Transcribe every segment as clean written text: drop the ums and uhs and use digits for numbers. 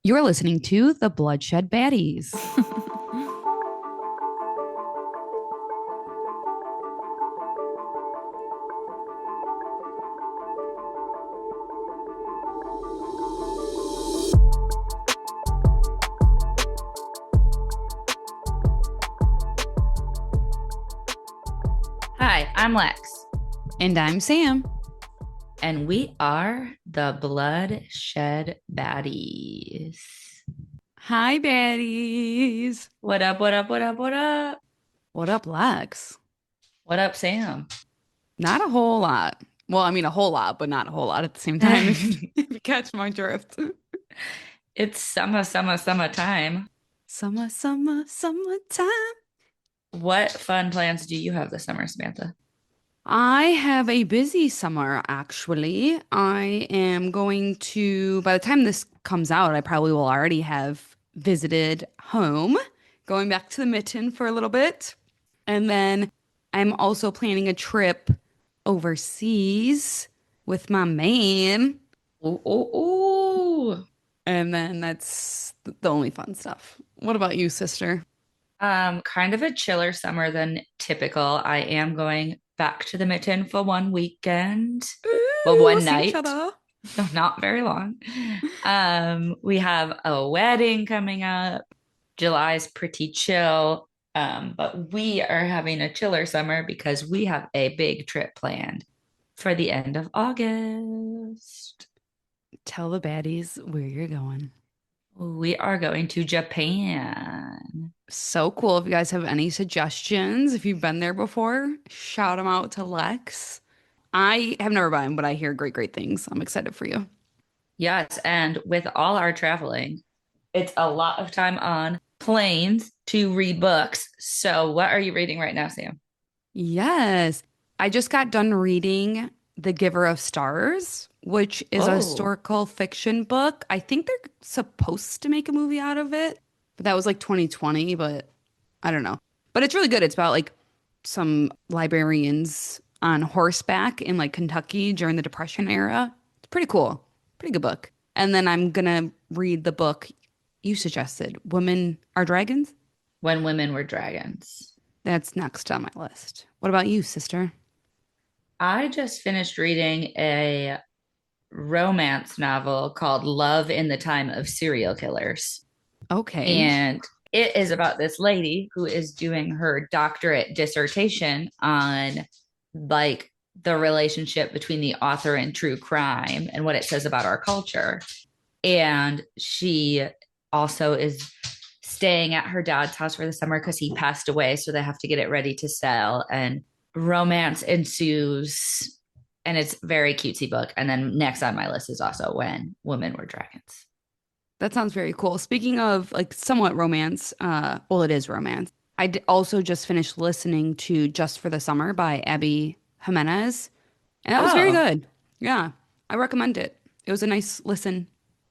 You're listening to the Bloodshed Baddies. Hi, I'm Lex, And I'm Sam. and we are the Bloodshed Baddies. Hi, baddies. What up, what up, what up, what up? What up, Lex? What up, Sam? Not a whole lot. Well, I mean, a whole lot, but not a whole lot at the same time, if you, if you catch my drift. It's summertime. Summertime. What fun plans do you have this summer, Samantha? I have a busy summer, actually. I am going to, by the time this comes out, I probably will already have visited home, going back to the mitten for a little bit. And then I'm also planning a trip overseas with my man. Ooh, ooh, ooh. And then that's the only fun stuff. What about you, sister? Kind of a chiller summer than typical. I am going back to the mitten for one weekend. Well, Ooh, one see each night. other. No, not very long. We have a wedding coming up. July's pretty chill. But we are having a chiller summer because we have a big trip planned for the end of August. Tell the baddies where you're going. We are going to Japan. So cool. If you guys have any suggestions, if you've been there before, shout them out to Lex. I have never been, but I hear great, great things. I'm excited for you. Yes, and with all our traveling, it's a lot of time on planes to read books. So, what are you reading right now, Sam? Yes. I just got done reading The Giver of Stars, which is a Oh, historical fiction book. I think they're supposed to make a movie out of it, but that was like 2020, but I don't know. But it's really good. It's about like some librarians on horseback in like Kentucky during the Depression era. It's pretty cool. Pretty good book. And then I'm gonna read the book you suggested, Women Are Dragons. When Women Were Dragons. That's next on my list. What about you, sister? I just finished reading a romance novel called Love in the Time of Serial Killers. Okay. And it is about this lady who is doing her doctorate dissertation on like the relationship between the author and true crime and what it says about our culture. And she also is staying at her dad's house for the summer because he passed away. So they have to get it ready to sell. And romance ensues. And it's a very cutesy book. And then next on my list is also When Women Were Dragons. That sounds very cool. Speaking of like somewhat romance, well, it is romance. Also just finished listening to Just for the Summer by Abby Jimenez, and that was very Oh, good. Yeah, I recommend it. It was a nice listen,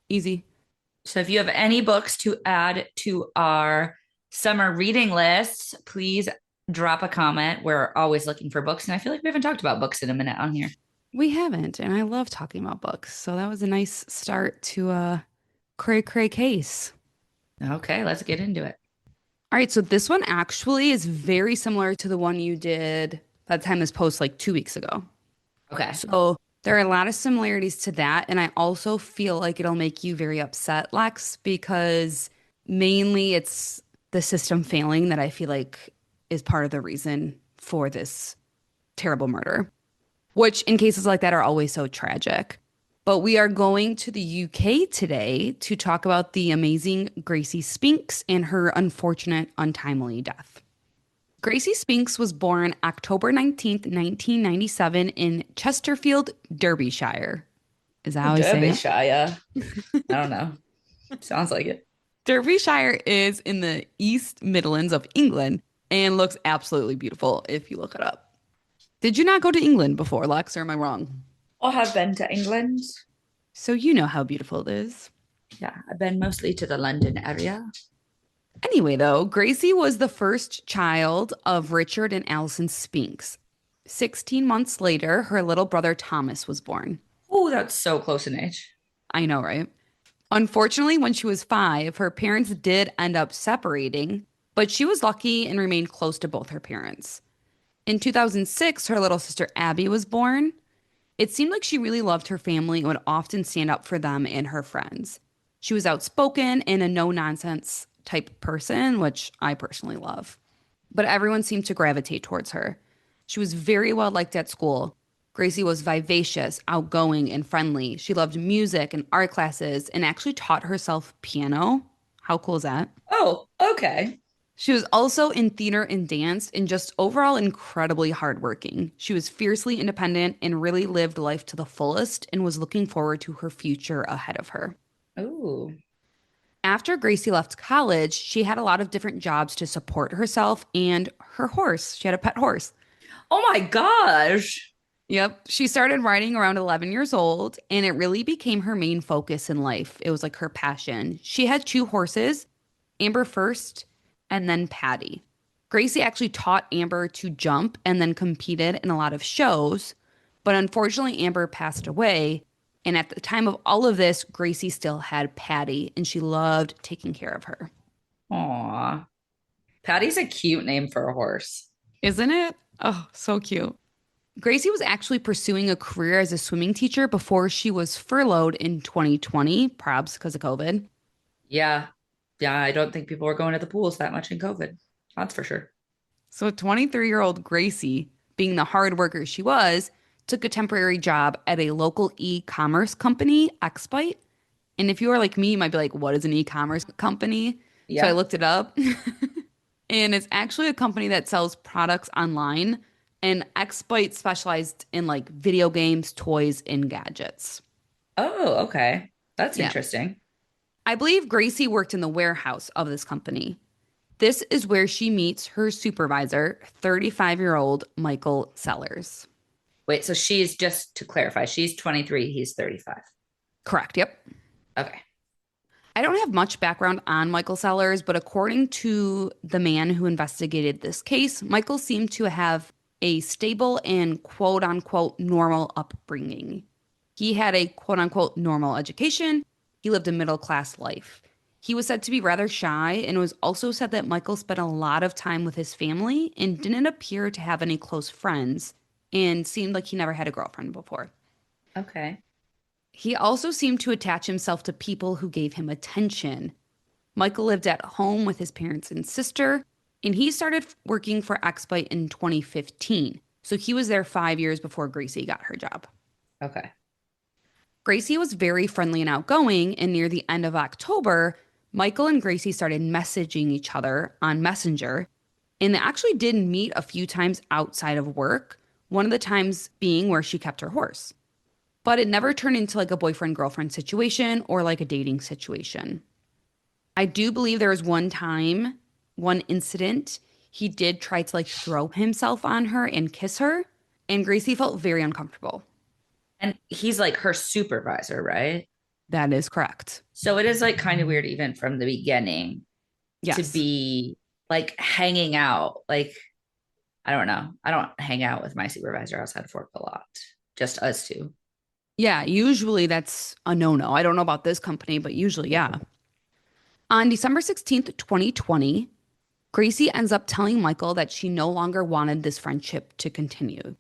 easy. so if you have any books to add to our summer reading lists, please drop a comment. We're always looking for books. And I feel like we haven't talked about books in a minute on here. We haven't, and I love talking about books, so that was a nice start to a cray cray case. Okay, let's get into it. All right, so this one actually is very similar to the one you did by the time this post like 2 weeks ago. Okay. So there are a lot of similarities to that. And I also feel like it'll make you very upset, Lex, because mainly it's the system failing that I feel like is part of the reason for this terrible murder, which in cases like that are always so tragic. But we are going to the UK today to talk about the amazing Gracie Spinks and her unfortunate, untimely death. Gracie Spinks was born October 19th, 1997 in Chesterfield, Derbyshire. Is that Oh, how I say it? Derbyshire. I don't know. Sounds like it. Derbyshire is in the East Midlands of England and looks absolutely beautiful if you look it up. Did you not go to England before, Lex, or am I wrong? I have been to England. So you know how beautiful it is. Yeah, I've been mostly to the London area. Anyway, though, Gracie was the first child of Richard and Allison Spinks. 16 months later, her little brother Thomas was born. Oh, that's so close in age. I know, right? Unfortunately, when she was 5, her parents did end up separating, but she was lucky and remained close to both her parents. In 2006, her little sister Abby was born. It seemed like she really loved her family and would often stand up for them and her friends. She was outspoken and a no nonsense type person, which I personally love. But everyone seemed to gravitate towards her. She was very well liked at school. Gracie was vivacious, outgoing, and friendly. She loved music and art classes and actually taught herself piano. How cool is that? Oh, okay. She was also in theater and dance and just overall incredibly hardworking. She was fiercely independent and really lived life to the fullest and was looking forward to her future ahead of her. Oh. After Gracie left college, she had a lot of different jobs to support herself and her horse. She had a pet horse. Oh my gosh. Yep. She started riding around 11 years old, and it really became her main focus in life. It was like her passion. She had 2 horses, Amber first, and then Patty. Gracie actually taught Amber to jump and then competed in a lot of shows, but unfortunately, Amber passed away. And at the time of all of this, Gracie still had Patty, and she loved taking care of her. Aw. Patty's a cute name for a horse. Isn't it? Oh, so cute. Gracie was actually pursuing a career as a swimming teacher before she was furloughed in 2020, probs because of COVID. Yeah. Yeah, I don't think people were going to the pools that much in COVID. That's for sure. So 23-year-old Gracie, being the hard worker she was, took a temporary job at a local e-commerce company, Xbite. And if you are like me, you might be like, what is an e-commerce company? So I Yeah. looked it up. And it's actually a company that sells products online. And Xbite specialized in like video games, toys, and gadgets. Oh, okay. That's Yeah. interesting. I believe Gracie worked in the warehouse of this company. This is where she meets her supervisor, 35-year-old Michael Sellers. Wait, so she's just to clarify, she's 23, he's 35. Correct. Yep. Okay. I don't have much background on Michael Sellers, but according to the man who investigated this case, Michael seemed to have a stable and quote unquote normal upbringing. He had a quote unquote normal education. He lived a middle class life. He was said to be rather shy, and it was also said that Michael spent a lot of time with his family and didn't appear to have any close friends and seemed like he never had a girlfriend before. Okay. He also seemed to attach himself to people who gave him attention. Michael lived at home with his parents and sister, and he started working for Xbite in 2015. So he was there 5 years before Gracie got her job. Okay. Gracie was very friendly and outgoing, and near the end of October, Michael and Gracie started messaging each other on Messenger, and they actually did meet a few times outside of work, one of the times being where she kept her horse. But it never turned into like a boyfriend girlfriend situation or like a dating situation. I do believe there was one time, one incident, he did try to like throw himself on her and kiss her, and Gracie felt very uncomfortable. And he's like her supervisor, right? That is correct. So it is like kind of weird, even from the beginning, to Yes. be like hanging out. Like, I don't know. I don't hang out with my supervisor outside of work a lot, just us two. Yeah, usually that's a no-no. I don't know about this company, but usually, yeah. On December 16th, 2020, Gracie ends up telling Michael that she no longer wanted this friendship to continue.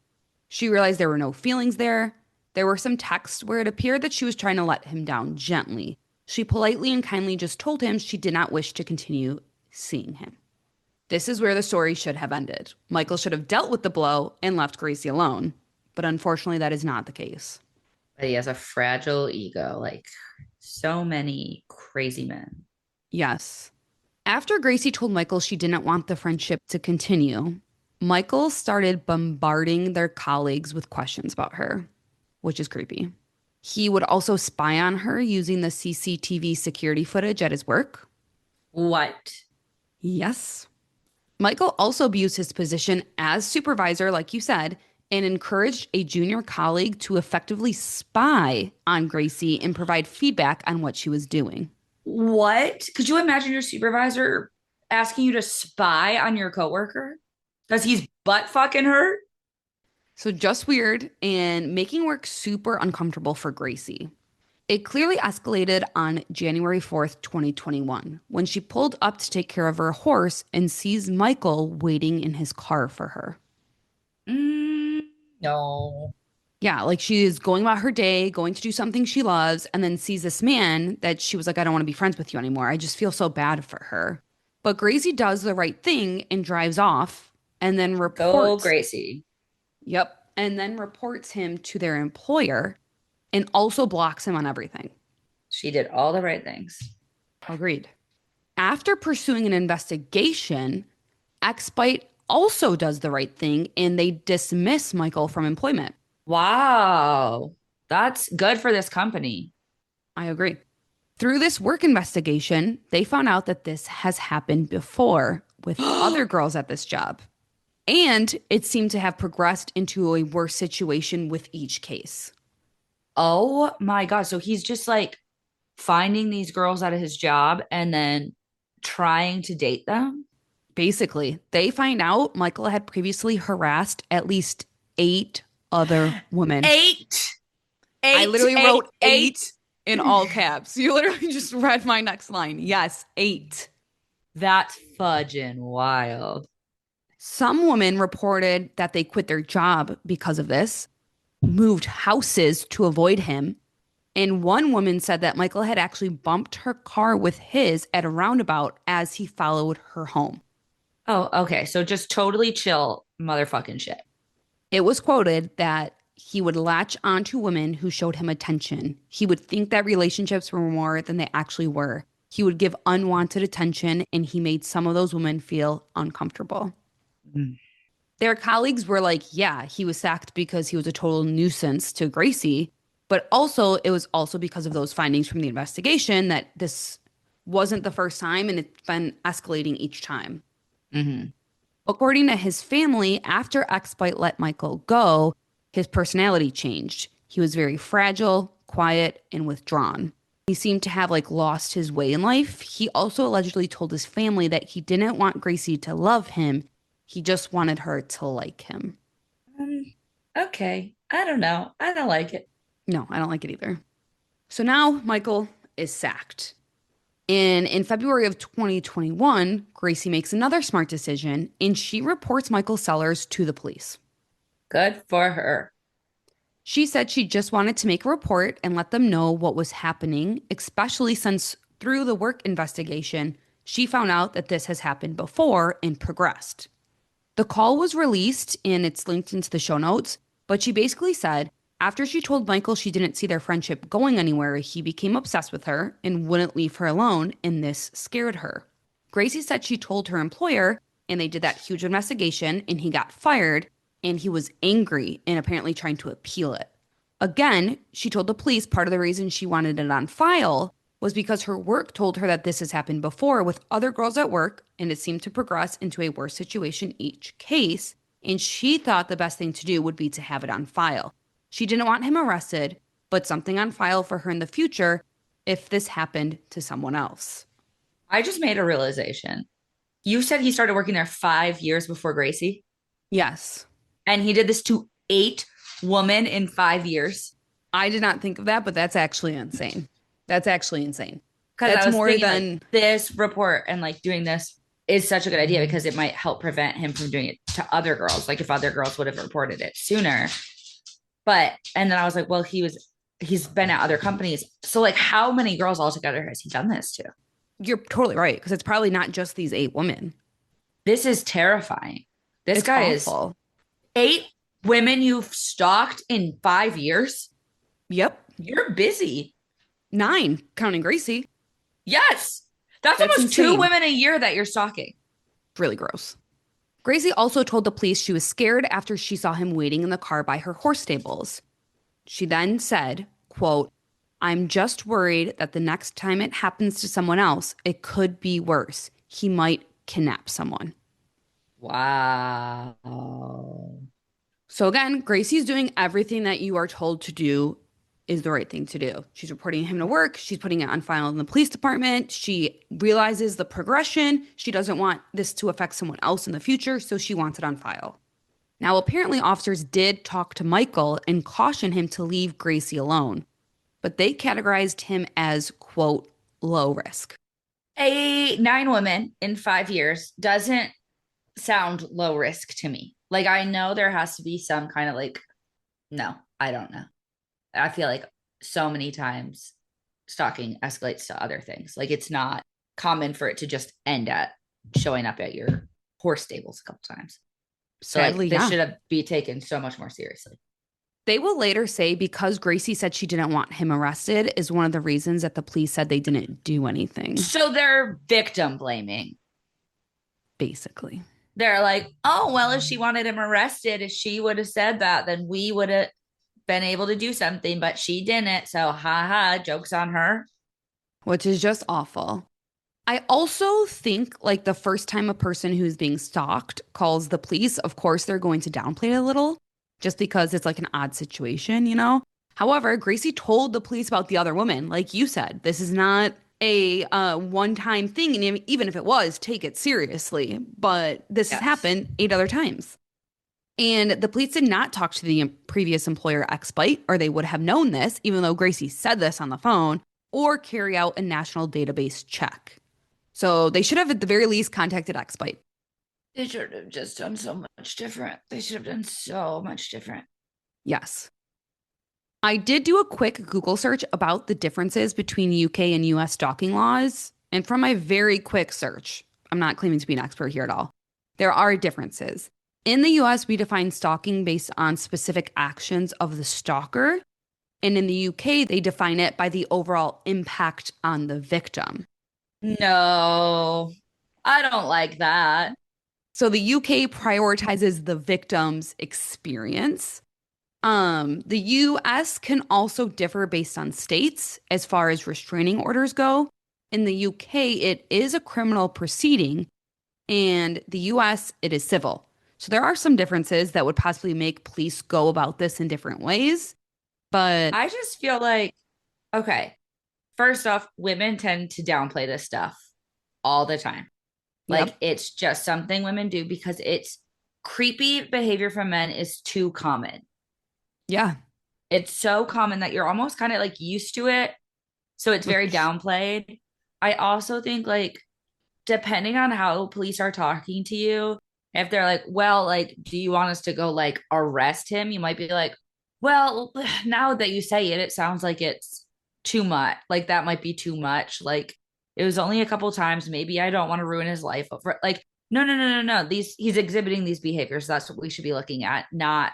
She realized there were no feelings there. There were some texts where it appeared that she was trying to let him down gently. She politely and kindly just told him she did not wish to continue seeing him. This is where the story should have ended. Michael should have dealt with the blow and left Gracie alone. But unfortunately, that is not the case. But he has a fragile ego, like so many crazy men. Yes. After Gracie told Michael she didn't want the friendship to continue, Michael started bombarding their colleagues with questions about her, which is creepy. He would also spy on her using the CCTV security footage at his work. What? Yes. Michael also abused his position as supervisor, like you said, and encouraged a junior colleague to effectively spy on Gracie and provide feedback on what she was doing. What? Could you imagine your supervisor asking you to spy on your coworker? Because he's butt fucking her? So just weird and making work super uncomfortable for Gracie. It clearly escalated on January 4th, 2021, when she pulled up to take care of her horse and sees Michael waiting in his car for her. Mm, no. Yeah, like she is going about her day, going to do something she loves, and then sees this man that she was like, I don't want to be friends with you anymore. I just feel so bad for her. But Gracie does the right thing and drives off and then Go, reports, Gracie. yep, and then reports him to their employer and also blocks him on everything. She did all the right things. Agreed. After pursuing an investigation, Xbite also does the right thing and they dismiss Michael from employment. Wow. That's good for this company. I agree. Through this work investigation, they found out that this has happened before with other girls at this job. And it seemed to have progressed into a worse situation with each case. Oh my God. So he's just like finding these girls out of his job and then trying to date them. Basically, they find out Michael had previously harassed at least 8 other women. Eight, I eight, literally eight, wrote eight. eight in all caps. You literally just read my next line. Yes, 8. That's fudging wild. Some women reported that they quit their job because of this, moved houses to avoid him. And one woman said that Michael had actually bumped her car with his at a roundabout as he followed her home. Oh, okay. So just totally chill motherfucking shit. It was quoted that he would latch onto women who showed him attention. He would think that relationships were more than they actually were. He would give unwanted attention, and he made some of those women feel uncomfortable. Mm. Their colleagues were like, yeah, he was sacked because he was a total nuisance to Gracie, but also it was also because of those findings from the investigation that this wasn't the first time and it's been escalating each time. Hmm. According to his family, after Xbite let Michael go, his personality changed. He was very fragile, quiet, and withdrawn. He seemed to have like lost his way in life. He also allegedly told his family that he didn't want Gracie to love him. He just wanted her to like him. Um, okay. I don't know. I don't like it. No, I don't like it either. So now Michael is sacked. And in February of 2021, Gracie makes another smart decision and she reports Michael Sellers to the police. Good for her. She said she just wanted to make a report and let them know what was happening, especially since through the work investigation, she found out that this has happened before and progressed. The call was released and it's linked into the show notes, but she basically said after she told Michael she didn't see their friendship going anywhere, he became obsessed with her and wouldn't leave her alone, and this scared her. Gracie said she told her employer, and they did that huge investigation, and he got fired, and he was angry and apparently trying to appeal it. Again, she told the police part of the reason she wanted it on file was because her work told her that this has happened before with other girls at work, and it seemed to progress into a worse situation each case, and she thought the best thing to do would be to have it on file. She didn't want him arrested, but something on file for her in the future if this happened to someone else. I just made a realization. You said he started working there 5 years before Gracie, Yes, and he did this to 8 women in 5 years. I did not think of that, but that's actually insane. That's actually insane. Because I That's was more thinking, than, like, this report and like doing this is such a good idea because it might help prevent him from doing it to other girls. Like if other girls would have reported it sooner. But, and then I was like, well, he's been at other companies. So, like, how many girls altogether has he done this to? you're totally right, because it's probably not just these 8 women. This is terrifying. This It's guy is awful. 8 women you've stalked in 5 years. Yep. You're busy. 9, counting Gracie. Yes. That's That's almost two insane. women a year that you're stalking. Really gross. Gracie also told the police she was scared after she saw him waiting in the car by her horse stables. She then said, quote, I'm just worried that the next time it happens to someone else, it could be worse. He might kidnap someone. Wow. So again, Gracie's doing everything that you are told to do is the right thing to do. She's reporting him to work. She's putting it on file in the police department. She realizes the progression. She doesn't want this to affect someone else in the future, so she wants it on file. Now, apparently, officers did talk to Michael and caution him to leave Gracie alone. but they categorized him as, quote, low risk. A 9 women in 5 years doesn't sound low risk to me. Like, I know there has to be some kind of like, no, I don't know. I feel like so many times stalking escalates to other things. Like, it's not common for it to just end at showing up at your horse stables a couple times. So like Sadly, this yeah. should have be taken so much more seriously. They will later say because Gracie said she didn't want him arrested is one of the reasons that the police said they didn't do anything, So they're victim blaming. basically. They're like, oh, well, if she wanted him arrested, if she would have said that, then we would have been able to do something, but she didn't. So, ha ha, joke's on her. Which is just awful. I also think like the first time a person who's being stalked calls the police, of course they're going to downplay it a little just because it's like an odd situation, you know? However, Gracie told the police about the other woman. Like you said, this is not a one-time thing. And even if it was, take it seriously. But this has Yes. happened 8 other times. And the police did not talk to the previous employer, Xbite, or they would have known this, even though Gracie said this on the phone, or carry out a national database check. So they should have, at the very least, contacted Xbite. They should have just done so much different. They should have done so much different. Yes. I did do a quick Google search about the differences between UK and US stalking laws. And from my very quick search, I'm not claiming to be an expert here at all, there are differences. In the US, we define stalking based on specific actions of the stalker. And in the UK, they define it by the overall impact on the victim. No, I don't like that. So the UK prioritizes the victim's experience. The US can also differ based on states as far as restraining orders go. In the UK, it is a criminal proceeding, and the US, it is civil. So there are some differences that would possibly make police go about this in different ways. But I just feel like, okay, first off, women tend to downplay this stuff all the time. Like, yep, it's just something women do because it's creepy behavior from men is too common. yeah, It's so common that you're almost kind of like used to it. So it's very which downplayed. I also think, like, depending on how police are talking to you, if they're like, well, like, do you want us to go like arrest him? You might be like, well, now that you say it, it sounds like it's too much. Like, that might be too much. Like, it was only a couple times. Maybe I don't want to ruin his life over like, no, no, no, no, no. He's exhibiting these behaviors. That's what we should be looking at. Not,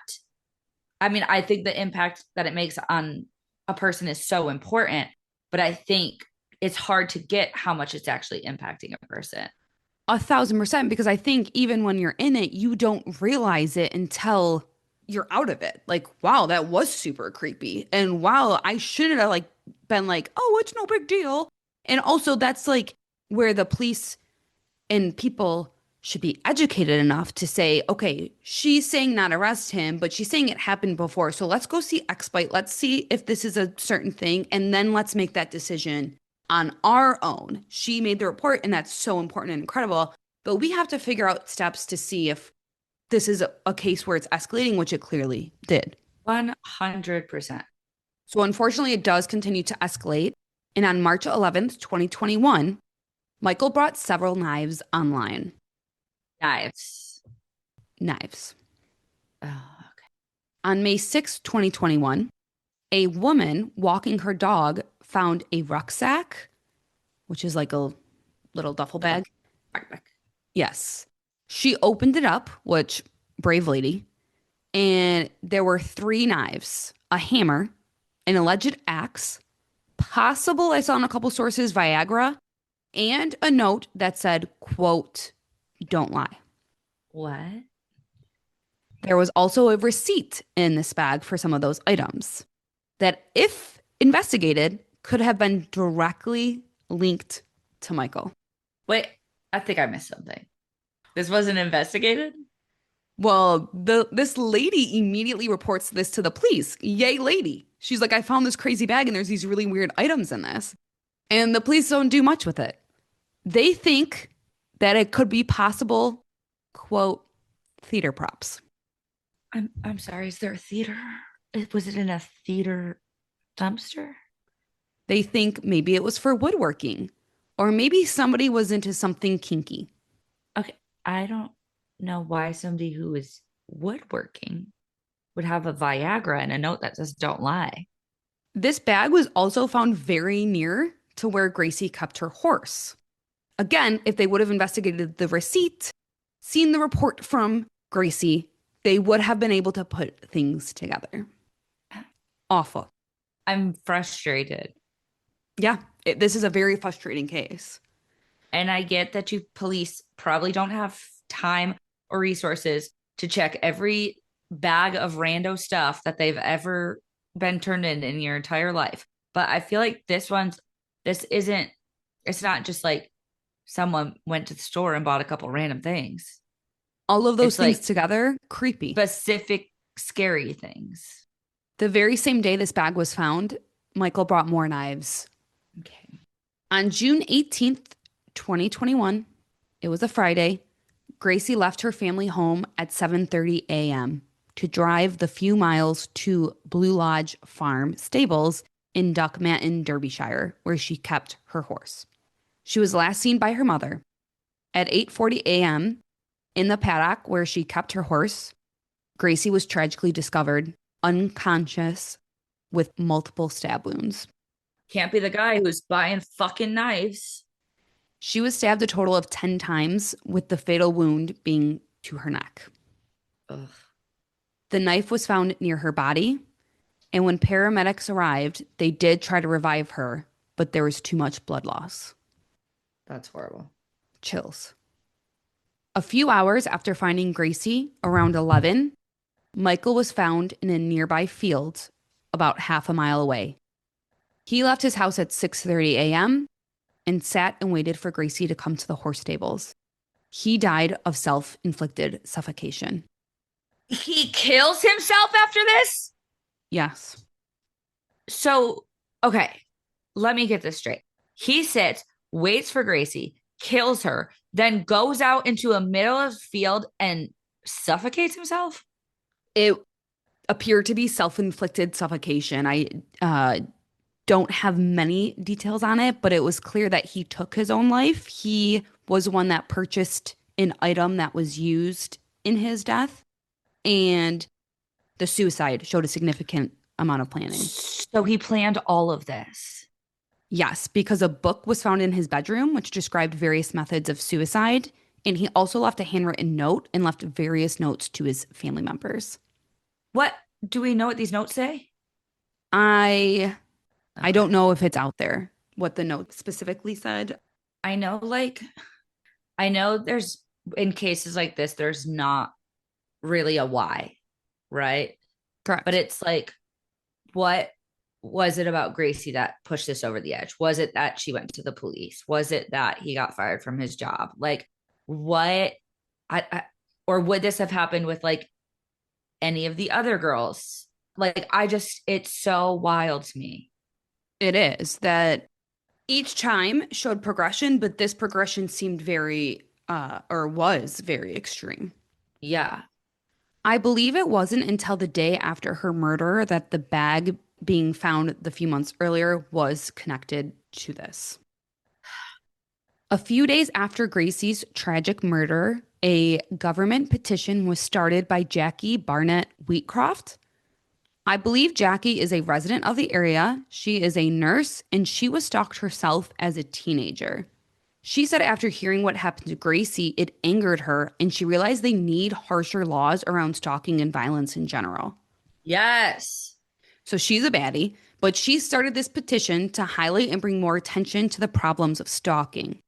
I mean, I think the impact that it makes on a person is so important, but I think it's hard to get how much it's actually impacting a person. 1,000%, because I think even when you're in it, you don't realize it until you're out of it. Like, wow, that was super creepy. And wow, I shouldn't have like been like, oh, it's no big deal. And also that's like where the police and people should be educated enough to say, okay, she's saying not arrest him, but she's saying it happened before. So let's go see Xbite. Let's see if this is a certain thing. And then let's make that decision on our own. She made the report, and that's so important and incredible. But we have to figure out steps to see if this is a case where it's escalating, which it clearly did. 100%. So unfortunately, it does continue to escalate. And on March 11th, 2021, Michael brought several knives online. Knives. Knives. Oh, okay. On May 6th, 2021, a woman walking her dog found a rucksack, which is like a little duffel Like a bag. backpack. Yes. She opened it up, which, brave lady, and there were three knives, a hammer, an alleged axe, possible, I saw in a couple sources, Viagra, and a note that said, quote, don't lie. What? There was also a receipt in this bag for some of those items that, if investigated, could have been directly linked to Michael. Wait, I think I missed something. This wasn't investigated? Well, this lady immediately reports this to the police. Yay, lady. She's like, I found this crazy bag and there's these really weird items in this. And the police don't do much with it. They think that it could be possible, quote, theater props. I'm sorry. Is there a theater? Was it in a theater dumpster? They think maybe it was for woodworking, or maybe somebody was into something kinky. Okay, I don't know why somebody who is woodworking would have a Viagra and a note that says "Don't lie." This bag was also found very near to where Gracie kept her horse. Again, if they would have investigated the receipt, seen the report from Gracie, they would have been able to put things together. Awful. I'm frustrated. Yeah, this is a very frustrating case. And I get that you police probably don't have time or resources to check every bag of rando stuff that they've ever been turned in your entire life. But I feel like this isn't, it's not just like someone went to the store and bought a couple random things. All of those It's things like together, creepy. specific scary things. The very same day this bag was found, Michael brought more knives. Okay. On June 18th, 2021, it was a Friday, Gracie left her family home at 7:30 a.m. to drive the few miles to Blue Lodge Farm stables in Duckmanton, Derbyshire, where she kept her horse. She was last seen by her mother at 8:40 a.m. in the paddock where she kept her horse. Gracie was tragically discovered unconscious with multiple stab wounds. Can't be the guy who's buying fucking knives. She was stabbed a total of 10 times, with the fatal wound being to her neck. Ugh, The knife was found near her body, and when paramedics arrived, they did try to revive her, but there was too much blood loss. that's horrible. Chills. A few hours after finding Gracie, around 11, Michael was found in a nearby field about half a mile away. He left his house at 6:30 a.m. and sat and waited for Gracie to come to the horse stables. He died of self-inflicted suffocation. He kills himself after this? Yes. So, okay, let me get this straight. He sits, waits for Gracie, kills her, then goes out into a middle of the field and suffocates himself? It appeared to be self-inflicted suffocation. I don't have many details on it, but it was clear that he took his own life. He was one that purchased an item that was used in his death, and the suicide showed a significant amount of planning. So he planned all of this. Yes, because a book was found in his bedroom which described various methods of suicide, and he also left a handwritten note and left various notes to his family members. What do we know what these notes say? I I Okay. don't know if it's out there what the note specifically said. I know, like, I know there's in cases like this, there's not really a why, right? But Correct. it's like, what was it about Gracie that pushed this over the edge? Was it that she went to the police? Was it that he got fired from his job? Like, what? I or would this have happened with like any of the other girls? Like, it's so wild to me. It is that each chime showed progression, but this progression seemed very, or was very extreme. Yeah. I believe it wasn't until the day after her murder that the bag being found the few months earlier was connected to this. A few days after Gracie's tragic murder, a government petition was started by Jackie Barnett Wheatcroft. I believe Jackie is a resident of the area. She is a nurse and she was stalked herself as a teenager. She said after hearing what happened to Gracie, it angered her and she realized they need harsher laws around stalking and violence in general. Yes. So she's a baddie, but she started this petition to highlight and bring more attention to the problems of stalking.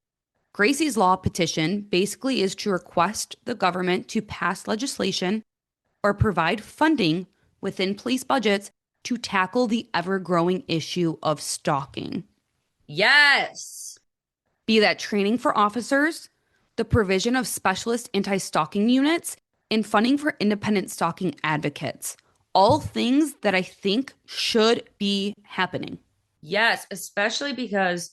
Gracie's law petition basically is to request the government to pass legislation or provide funding within police budgets to tackle the ever growing issue of stalking. Yes. Be that training for officers, the provision of specialist anti stalking units, and funding for independent stalking advocates. All things that I think should be happening. Yes. Especially because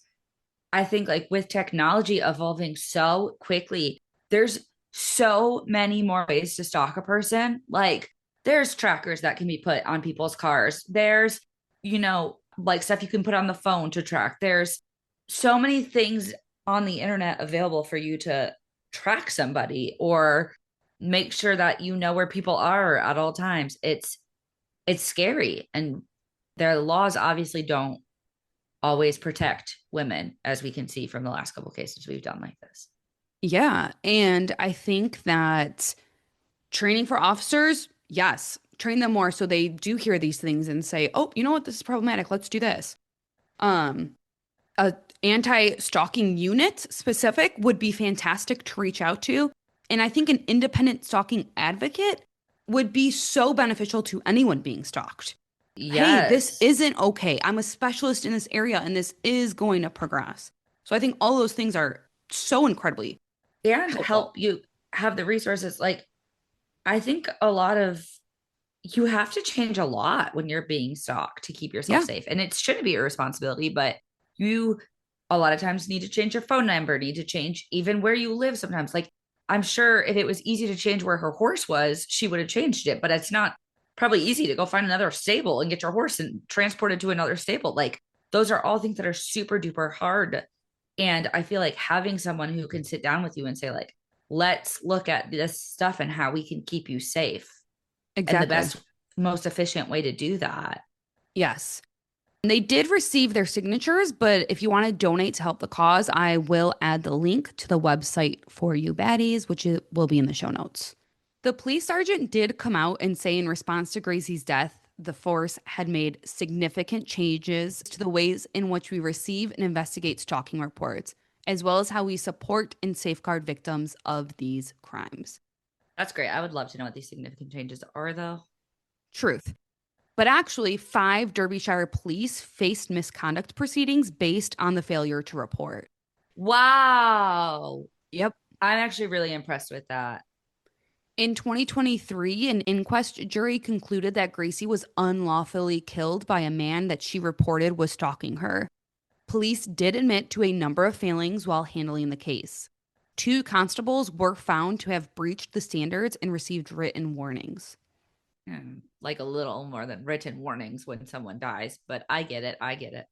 I think like with technology evolving so quickly, there's so many more ways to stalk a person. Like there's trackers that can be put on people's cars. There's, like stuff you can put on the phone to track. There's so many things on the internet available for you to track somebody or make sure that you know where people are at all times. It's scary, and their laws obviously don't always protect women, as we can see from the last couple cases we've done like this. Yeah. And I think that training for officers, yes, train them more so they do hear these things and say, oh, you know what? This is problematic. Let's do this. Um, a anti-stalking unit specific would be fantastic to reach out to. And I think an independent stalking advocate would be so beneficial to anyone being stalked. Hey, this Yes. isn't okay. I'm a specialist in this area and this is going to progress. So I think all those things are so incredibly And helpful. help you have the resources. Like, I think a lot of you have to change a lot when you're being stalked to keep yourself Yeah, safe. And it shouldn't be a responsibility, but you a lot of times need to change your phone number, need to change even where you live sometimes. Like, I'm sure if it was easy to change where her horse was, she would have changed it, but it's not probably easy to go find another stable and get your horse and transport it to another stable. Like, those are all things that are super duper hard. And I feel like having someone who can sit down with you and say, like, let's look at this stuff and how we can keep you safe, and the exactly. best, most efficient way to do that. Yes. They did receive their signatures, but if you want to donate to help the cause, I will add the link to the website for you baddies, which will be in the show notes. The police sergeant did come out and say in response to Gracie's death, the force had made significant changes to the ways in which we receive and investigate stalking reports, as well as how we support and safeguard victims of these crimes. That's great. I would love to know what these significant changes are, though. Truth. But actually, 5 Derbyshire police faced misconduct proceedings based on the failure to report. Wow. Yep. I'm actually really impressed with that. In 2023, an inquest jury concluded that Gracie was unlawfully killed by a man that she reported was stalking her. Police did admit to a number of failings while handling the case. 2 constables were found to have breached the standards and received written warnings. Like a little more than written warnings when someone dies, but I get it. I get it.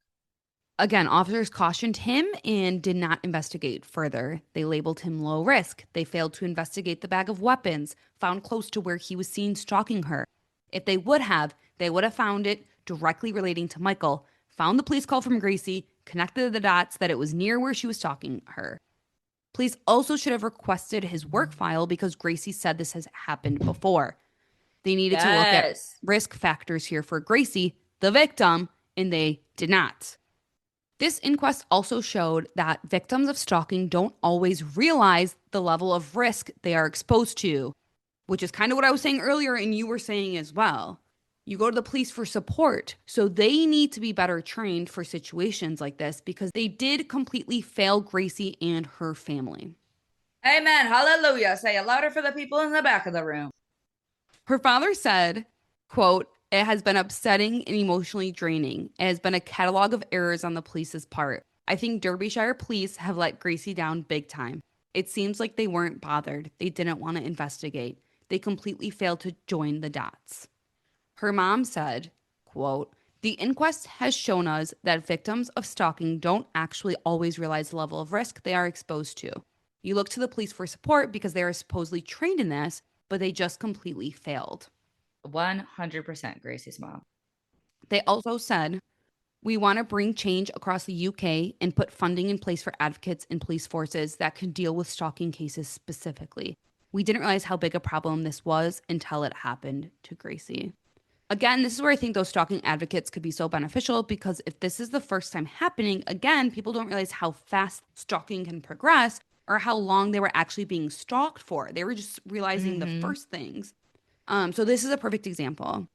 Again, officers cautioned him and did not investigate further. They labeled him low risk. They failed to investigate the bag of weapons found close to where he was seen stalking her. If they would have found it directly relating to Michael, found the police call from Gracie, connected the dots that it was near where she was stalking her. Police also should have requested his work file because Gracie said this has happened before. They needed to look at Yes. risk factors here for Gracie, the victim, and they did not. This inquest also showed that victims of stalking don't always realize the level of risk they are exposed to, which is kind of what I was saying earlier, and you were saying as well. You go to the police for support, so they need to be better trained for situations like this because they did completely fail Gracie and her family. Amen. Hallelujah. Say it louder for the people in the back of the room. Her father said, quote, it has been upsetting and emotionally draining. It has been a catalog of errors on the police's part. I think Derbyshire police have let Gracie down big time. It seems like they weren't bothered. They didn't want to investigate. They completely failed to join the dots. Her mom said, quote, the inquest has shown us that victims of stalking don't actually always realize the level of risk they are exposed to. You look to the police for support because they are supposedly trained in this, but they just completely failed. 100% Gracie's mom. They also said, we want to bring change across the UK and put funding in place for advocates and police forces that can deal with stalking cases specifically. We didn't realize how big a problem this was until it happened to Gracie. Again, this is where I think those stalking advocates could be so beneficial because if this is the first time happening, again, people don't realize how fast stalking can progress or how long they were actually being stalked for. They were just realizing the Mm-hmm. first things. So this is a perfect example.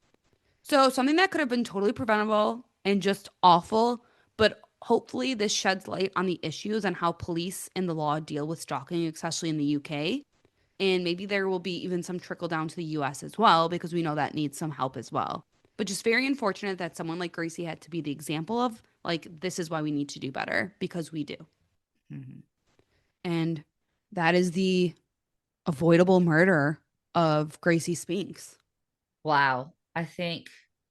So something that could have been totally preventable and just awful, but hopefully this sheds light on the issues and how police and the law deal with stalking, especially in the UK. And maybe there will be even some trickle down to the US as well, because we know that needs some help as well. But just very unfortunate that someone like Gracie had to be the example of, like, this is why we need to do better, because we do. Mm-hmm. And that is the avoidable murder of Gracie Spinks. Wow. I think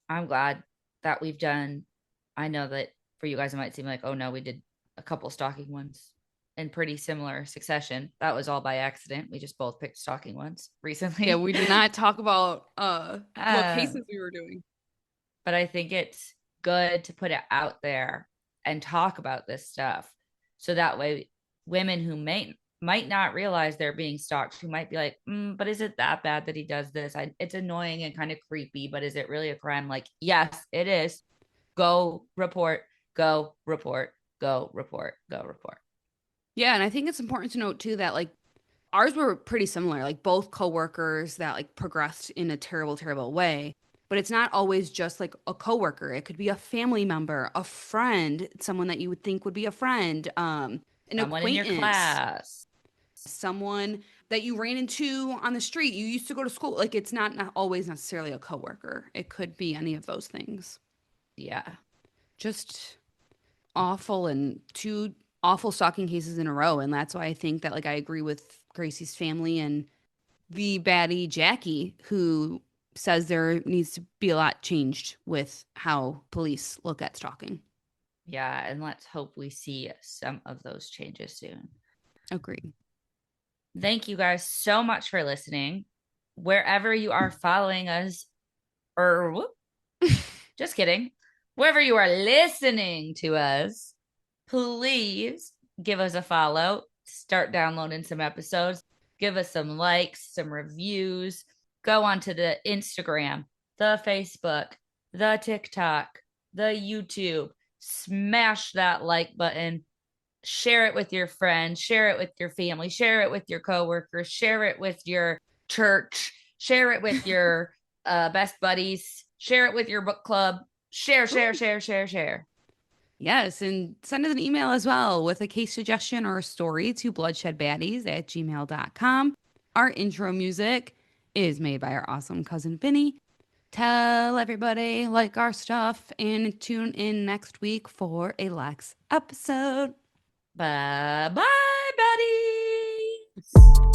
I'm glad that we've done. I know that for you guys, it might seem like, oh no, we did a couple stalking ones in pretty similar succession. That was all by accident. We just both picked stalking ones Yeah, recently. we did not talk about what uh, cases we were doing. but I think it's good to put it out there and talk about this stuff. So that way women who might not realize they're being stalked, who might be like, but is it that bad that he does this? It's annoying and kind of creepy, but is it really a crime? Like, yes, it is. Go report, go report, go report, go report. Yeah, and I think it's important to note too that like ours were pretty similar, like both coworkers that like progressed in a terrible, terrible way. But it's not always just like a coworker. It could be a family member, a friend, someone that you would think would be a friend, an Someone in your acquaintance, class. someone that you ran into on the street. You used to go to school. Like it's not always necessarily a coworker. It could be any of those things. Yeah. Just awful and two awful stalking cases in a row. And that's why I think that like I agree with Gracie's family and the baddie Jackie, who says there needs to be a lot changed with how police look at stalking. Yeah. And let's hope we see some of those changes soon. Agree. Thank you guys so much for listening. Wherever you are following us, or whoop, just kidding, wherever you are listening to us, please give us a follow. Start downloading some episodes. Give us some likes, some reviews. Go onto the Instagram, the Facebook, the TikTok, the YouTube. Smash that like button. Share it with your friends, share it with your family, share it with your coworkers, share it with your church, share it with your best buddies, share it with your book club. Share, share, Ooh. share, share, share. Yes, and send us an email as well with a case suggestion or a story to bloodshedbaddies@gmail.com. Our intro music is made by our awesome cousin Vinny. Tell everybody like our stuff and tune in next week for a Lex episode. Bye bye, buddies.